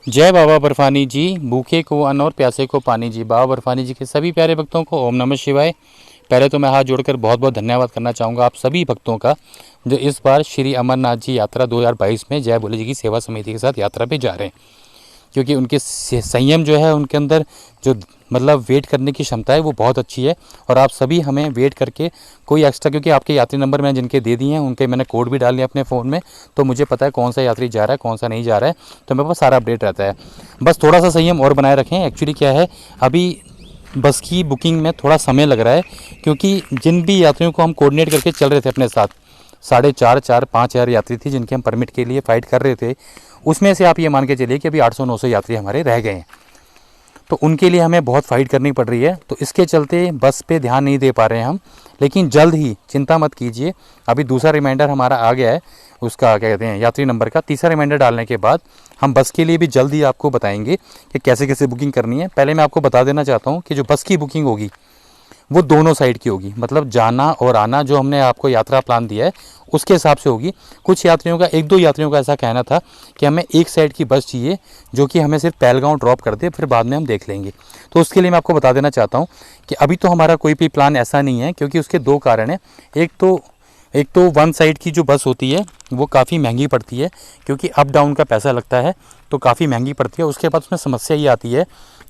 जय बाबा बर्फानी जी, भूखे को अन्न और प्यासे को पानी जी। बाबा बर्फानी जी के सभी प्यारे भक्तों को ओम नमः शिवाय। पहले तो मैं हाथ जोड़कर बहुत बहुत धन्यवाद करना चाहूँगा आप सभी भक्तों का, जो इस बार श्री अमरनाथ जी यात्रा 2022 में जय भोले जी की सेवा समिति के साथ यात्रा पे जा रहे हैं। क्योंकि उनके संयम जो है, उनके अंदर जो मतलब वेट करने की क्षमता है वो बहुत अच्छी है। और आप सभी हमें वेट करके कोई एक्स्ट्रा, क्योंकि आपके यात्री नंबर मैंने जिनके दे दिए हैं उनके मैंने कोड भी डाल लिया अपने फ़ोन में, तो मुझे पता है कौन सा यात्री जा रहा है कौन सा नहीं जा रहा है, तो मेरे पास सारा अपडेट रहता है। बस थोड़ा सा संयम और बनाए रखें। एक्चुअली क्या है, अभी बस की बुकिंग में थोड़ा समय लग रहा है, क्योंकि जिन भी यात्रियों को हम कोऑर्डिनेट करके चल रहे थे अपने साथ, 4,500 यात्री थी जिनके हम परमिट के लिए फ़ाइट कर रहे थे, उसमें से आप ये मान के चलिए कि अभी 800-900 यात्री हमारे रह गए हैं। तो उनके लिए हमें बहुत फ़ाइट करनी पड़ रही है, तो इसके चलते बस पे ध्यान नहीं दे पा रहे हैं हम। लेकिन जल्द ही, चिंता मत कीजिए, अभी दूसरा रिमाइंडर हमारा आ गया है, उसका क्या कहते हैं यात्री नंबर का। तीसरा रिमाइंडर डालने के बाद हम बस के लिए भी जल्द ही आपको बताएंगे कि कैसे कैसे बुकिंग करनी है। पहले मैं आपको बता देना चाहता हूँ कि जो बस की बुकिंग होगी वो दोनों साइड की होगी, मतलब जाना और आना जो हमने आपको यात्रा प्लान दिया है उसके हिसाब से होगी। कुछ यात्रियों का, 1-2 यात्रियों का ऐसा कहना था कि हमें एक साइड की बस चाहिए जो कि हमें सिर्फ पहलगांव ड्रॉप कर दे, फिर बाद में हम देख लेंगे। तो उसके लिए मैं आपको बता देना चाहता हूँ कि अभी तो हमारा कोई भी प्लान ऐसा नहीं है, क्योंकि उसके 2 कारण हैं। एक तो वन साइड की जो बस होती है वो काफ़ी महंगी पड़ती है, क्योंकि अप डाउन का पैसा लगता है, तो काफ़ी महंगी पड़ती है। उसके बाद उसमें समस्या ये आती है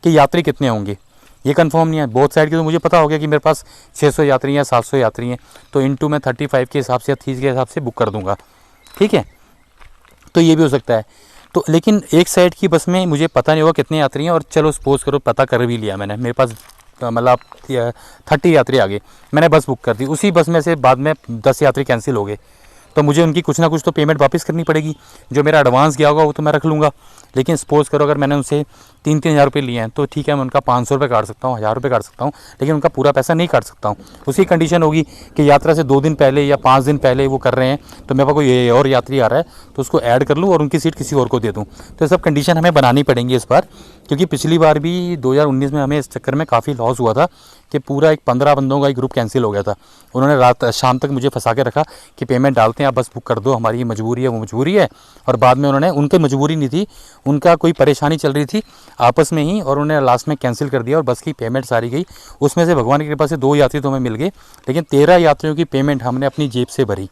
कि यात्री कितने होंगे ये कंफर्म नहीं है। बोथ साइड की तो मुझे पता हो गया कि मेरे पास 600 यात्री हैं, 700 यात्री हैं, तो इनटू मैं 35 के हिसाब से या 30 के हिसाब से बुक कर दूंगा, ठीक है। तो ये भी हो सकता है। तो लेकिन एक साइड की बस में मुझे पता नहीं होगा कितने यात्री हैं, और चलो सपोज करो पता कर भी लिया मैंने, मेरे पास मतलब 30 यात्री आ गए, मैंने बस बुक कर दी, उसी बस में से बाद में 10 यात्री कैंसिल हो गए, तो मुझे उनकी कुछ ना कुछ तो पेमेंट वापस करनी पड़ेगी। जो मेरा एडवांस गया होगा वो तो मैं रख लूँगा, लेकिन सपोज़ करो अगर मैंने उनसे 3-3 हज़ार रुपये लिए हैं, तो ठीक है मैं उनका 500 रुपये काट सकता हूँ, 1000 रुपये काट सकता हूँ, लेकिन उनका पूरा पैसा नहीं काट सकता हूँ। उसकी कंडीशन होगी कि यात्रा से 2 दिन पहले या 5 दिन पहले वो कर रहे हैं, तो मेरे पास कोई और यात्री आ रहा है तो उसको ऐड कर लूँ और उनकी सीट किसी और को दे दूँ। तो ये सब कंडीशन हमें बनानी पड़ेंगी इस बार, क्योंकि पिछली बार भी 2019 में हमें इस चक्कर में काफ़ी लॉस हुआ था कि पूरा एक 15 बंदों का एक ग्रुप कैंसिल हो गया था। उन्होंने रात शाम तक मुझे फंसा के रखा कि पेमेंट डालते हैं, आप बस बुक कर दो, हमारी ये मजबूरी है वो मजबूरी है। और बाद में उन्होंने, उनकी मजबूरी नहीं थी, उनका कोई परेशानी चल रही थी आपस में ही, और उन्होंने लास्ट में कैंसिल कर दिया और बस की पेमेंट सारी गई। उसमें से भगवान की कृपा से 2 यात्री तो हमें मिल गए, लेकिन 13 यात्रियों की पेमेंट हमने अपनी जेब से भरी।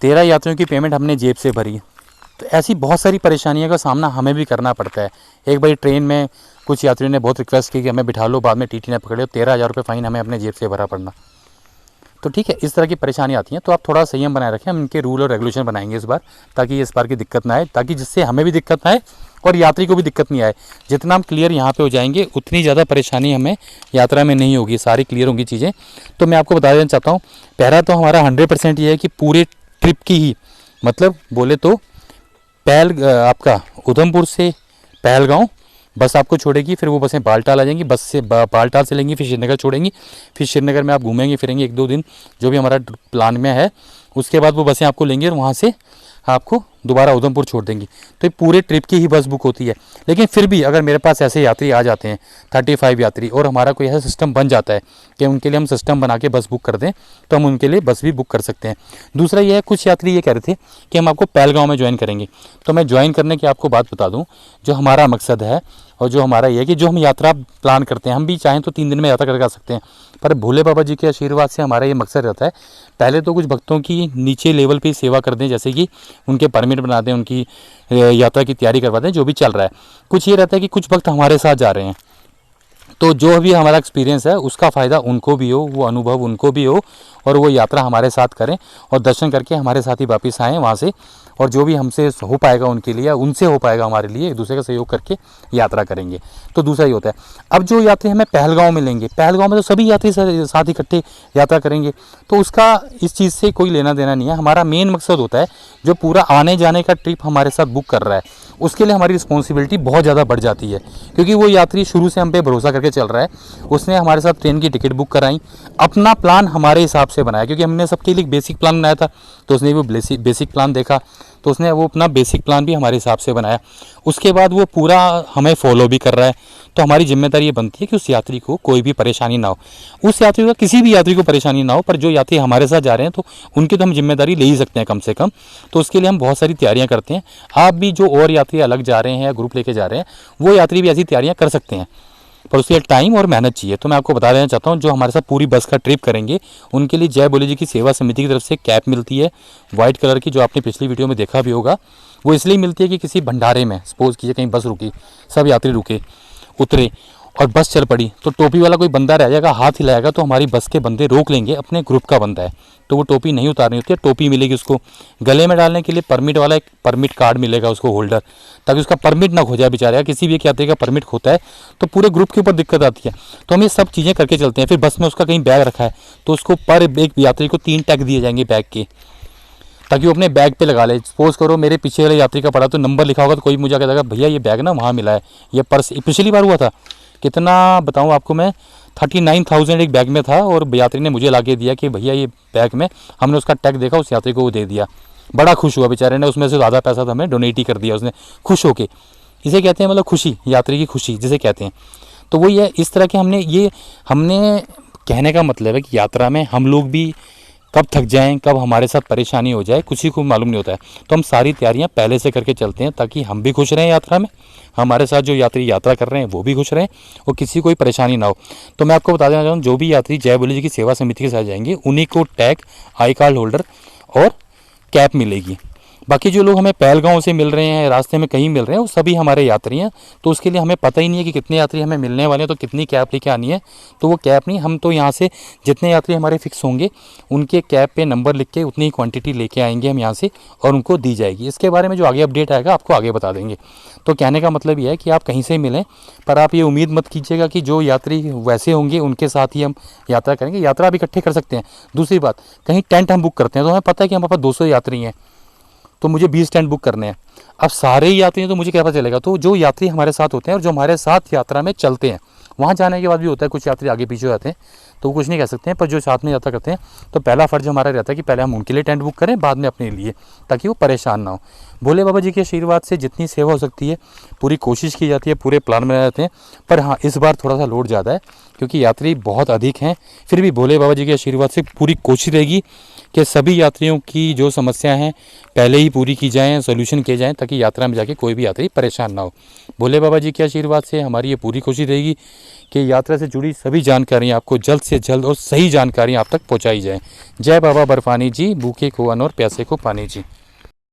13 यात्रियों की पेमेंट हमने जेब से भरी। तो ऐसी बहुत सारी परेशानियों का सामना हमें भी करना पड़ता है। एक बार ट्रेन में कुछ यात्रियों ने बहुत रिक्वेस्ट की कि हमें बिठा लो, बाद में टीटी ने पकड़े, 13,000 रुपये फ़ाइन हमें अपने जेब से भरा पड़ना। तो ठीक है, इस तरह की परेशानी आती हैं, तो आप थोड़ा संयम बनाए रखें। हम इनके रूल और रेगुलेशन बनाएंगे इस बार, ताकि इस बार की दिक्कत ना आए, ताकि जिससे हमें भी दिक्कत ना आए और यात्री को भी दिक्कत नहीं आए। जितना हम क्लियर यहाँ पे हो जाएंगे उतनी ज़्यादा परेशानी हमें यात्रा में नहीं होगी, सारी क्लियर होंगी चीज़ें। तो मैं आपको बता देना चाहता हूँ, पहला तो हमारा 100% ये है कि पूरे ट्रिप की ही, मतलब बोले तो आपका उधमपुर से पहलगांव बस आपको छोड़ेगी, फिर वो बसें बालटाल आ जाएंगी, बस से बालटाल से लेंगी, फिर श्रीनगर छोड़ेंगी, फिर श्रीनगर में आप घूमेंगे फिरेंगे 1-2 दिन जो भी हमारा प्लान में है। उसके बाद वो बसें आपको लेंगी और वहाँ से आपको दोबारा उधमपुर छोड़ देंगी। तो ये पूरे ट्रिप की ही बस बुक होती है। लेकिन फिर भी अगर मेरे पास ऐसे यात्री आ जाते हैं 35 यात्री, और हमारा कोई ऐसा सिस्टम बन जाता है कि उनके लिए हम सिस्टम बना के बस बुक कर दें, तो हम उनके लिए बस भी बुक कर सकते हैं। दूसरा ये है, कुछ यात्री ये कह रहे थे कि हम आपको पहलगांव में ज्वाइन करेंगे, तो मैं ज्वाइन करने की आपको बात बता दूँ। जो हमारा मकसद है और जो हमारा ये है कि जो हम यात्रा प्लान करते हैं, हम भी चाहें तो 3 दिन में यात्रा करके आ सकते हैं, पर भोले बाबा जी के आशीर्वाद से हमारा ये मकसद रहता है, पहले तो कुछ भक्तों की नीचे लेवल पे सेवा कर दें, जैसे कि उनके परमिट बना दें, उनकी यात्रा की तैयारी करवा दें, जो भी चल रहा है। कुछ ये रहता है कि कुछ भक्त हमारे साथ जा रहे हैं, तो जो भी हमारा एक्सपीरियंस है उसका फ़ायदा उनको भी हो, वो अनुभव उनको भी हो, और वो यात्रा हमारे साथ करें और दर्शन करके हमारे साथ ही वापस आएँ वहाँ से। और जो भी हमसे हो पाएगा उनके लिए, उनसे हो पाएगा हमारे लिए, एक दूसरे का सहयोग करके यात्रा करेंगे। तो दूसरा ये होता है। अब जो यात्री हमें पहलगांव में लेंगे, पहलगांव में तो सभी यात्री साथ इकट्ठे यात्रा करेंगे, तो उसका इस चीज़ से कोई लेना देना नहीं है। हमारा मेन मकसद होता है, जो पूरा आने जाने का ट्रिप हमारे साथ बुक कर रहा है, उसके लिए हमारी रिस्पॉन्सिबिलिटी बहुत ज़्यादा बढ़ जाती है, क्योंकि वो यात्री शुरू से हम पे भरोसा करके चल रहा है। उसने हमारे साथ ट्रेन की टिकट बुक कराई, अपना प्लान हमारे हिसाब से बनाया, क्योंकि हमने सबके लिए बेसिक प्लान बनाया था, तो उसने भी बेसिक प्लान देखा, तो उसने वो अपना बेसिक प्लान भी हमारे हिसाब से बनाया। उसके बाद वो पूरा हमें फॉलो भी कर रहा है। तो हमारी जिम्मेदारी ये बनती है कि उस यात्री को कोई भी परेशानी ना हो, उस यात्री को, किसी भी यात्री को परेशानी ना हो, पर जो यात्री हमारे साथ जा रहे हैं तो उनकी तो हम जिम्मेदारी ले ही सकते हैं कम से कम। तो उसके लिए हम बहुत सारी तैयारियां करते हैं। आप भी जो और यात्री अलग जा रहे हैं या ग्रुप लेके जा रहे हैं, वो यात्री भी ऐसी तैयारियां कर सकते हैं, पर उसके लिए टाइम और मेहनत चाहिए। तो मैं आपको बता देना चाहता हूँ, जो हमारे साथ पूरी बस का ट्रिप करेंगे उनके लिए जय बोले जी की सेवा समिति की तरफ से कैप मिलती है वाइट कलर की, जो आपने पिछली वीडियो में देखा भी होगा। वो इसलिए मिलती है कि किसी भंडारे में सपोज कीजिए कहीं बस रुकी, सब यात्री रुके, उतरे और बस चल पड़ी, तो टोपी वाला कोई बंदा रह जाएगा, हाथ हिलाएगा, तो हमारी बस के बंदे रोक लेंगे, अपने ग्रुप का बंदा है तो वो टोपी नहीं उतारनी होती है, टोपी मिलेगी उसको। गले में डालने के लिए परमिट वाला एक परमिट कार्ड मिलेगा उसको होल्डर, ताकि उसका परमिट ना खो जाए बेचारे का। किसी भी एक यात्री का परमिट खोता है तो पूरे ग्रुप के ऊपर दिक्कत आती है। तो हम ये सब चीज़ें करके चलते हैं। फिर बस में उसका कहीं बैग रखा है तो उसको पर एक यात्री को 3 टैग दिए जाएंगे बैग के, ताकि वो अपने बैग पे लगा ले। सपोज करो मेरे पीछे वाले यात्री का पड़ा तो नंबर लिखा होगा, तो कोई मुझे कहता भैया ये बैग ना वहाँ मिला है, ये पर्स। पिछली बार हुआ था, कितना बताऊँ आपको मैं, 39,000 एक बैग में था, और यात्री ने मुझे ला के दिया कि भैया ये बैग में, हमने उसका टैग देखा, उस यात्री को वो दे दिया। बड़ा खुश हुआ बेचारे ने, उसमें से ज़्यादा पैसा तो हमें डोनेट ही कर दिया उसने, खुश होके। इसे कहते हैं मतलब खुशी, यात्री की खुशी जिसे कहते हैं। तो वही है, इस तरह के हमने कहने का मतलब है कि यात्रा में हम लोग भी कब थक जाएं, कब हमारे साथ परेशानी हो जाए, किसी को मालूम नहीं होता है। तो हम सारी तैयारियां पहले से करके चलते हैं, ताकि हम भी खुश रहें यात्रा में, हमारे साथ जो यात्री यात्रा कर रहे हैं वो भी खुश रहें, और किसी कोई परेशानी ना हो। तो मैं आपको बता देना चाहूँ, जो भी यात्री जय बोले जी की सेवा समिति के साथ जाएंगे उन्हीं को टैग, आई कार्ड होल्डर और कैप मिलेगी। बाकी जो लोग हमें पहलगांव से मिल रहे हैं, रास्ते में कहीं मिल रहे हैं, वो सभी हमारे यात्री हैं। तो उसके लिए हमें पता ही नहीं है कि कितने यात्री हमें मिलने वाले हैं, तो कितनी कैप लेके आनी है। तो वो कैप नहीं, हम तो यहाँ से जितने यात्री हमारे फिक्स होंगे उनके कैप पे नंबर लिख के उतनी क्वांटिटी लेके आएंगे हम यहाँ से, और उनको दी जाएगी। इसके बारे में जो आगे अपडेट आएगा आपको आगे बता देंगे। तो कहने का मतलब ये है कि आप कहीं से मिलें, पर आप ये उम्मीद मत कीजिएगा कि जो यात्री वैसे होंगे उनके साथ ही हम यात्रा करेंगे। यात्रा भी इकट्ठे कर सकते हैं। दूसरी बात, कहीं टेंट हम बुक करते हैं तो हमें पता है कि हमारे पास 200 यात्री हैं, तो मुझे 20 टेंट बुक करने हैं। अब सारे ही यात्री हैं तो मुझे क्या पता चलेगा। तो जो यात्री हमारे साथ होते हैं और जो हमारे साथ यात्रा में चलते हैं, वहाँ जाने के बाद भी होता है कुछ यात्री आगे पीछे हो जाते हैं, तो कुछ नहीं कह सकते हैं। पर जो साथ में यात्रा करते हैं, तो पहला फ़र्ज हमारा रहता है कि पहले हम उनके लिए टेंट बुक करें, बाद में अपने लिए, ताकि वो परेशान ना हो। भोले बाबा जी के आशीर्वाद से जितनी सेवा हो सकती है पूरी कोशिश की जाती है, पूरे प्लान में रहते हैं। पर हाँ, इस बार थोड़ा सा लोड ज़्यादा है क्योंकि यात्री बहुत अधिक हैं। फिर भी भोले बाबा जी के आशीर्वाद से पूरी कोशिश रहेगी कि सभी यात्रियों की जो समस्या हैं पहले ही पूरी की जाएँ, सोल्यूशन किए जाएँ, ताकि यात्रा में जाके कोई भी यात्री परेशान ना हो। भोले बाबा जी के आशीर्वाद से हमारी ये पूरी कोशिश रहेगी कि यात्रा से जुड़ी सभी जानकारियाँ आपको जल्द से जल्द और सही जानकारियाँ आप तक पहुँचाई जाएँ। जय बाबा बर्फानी जी, भूखे को अन्न और प्यासे को पानी जी।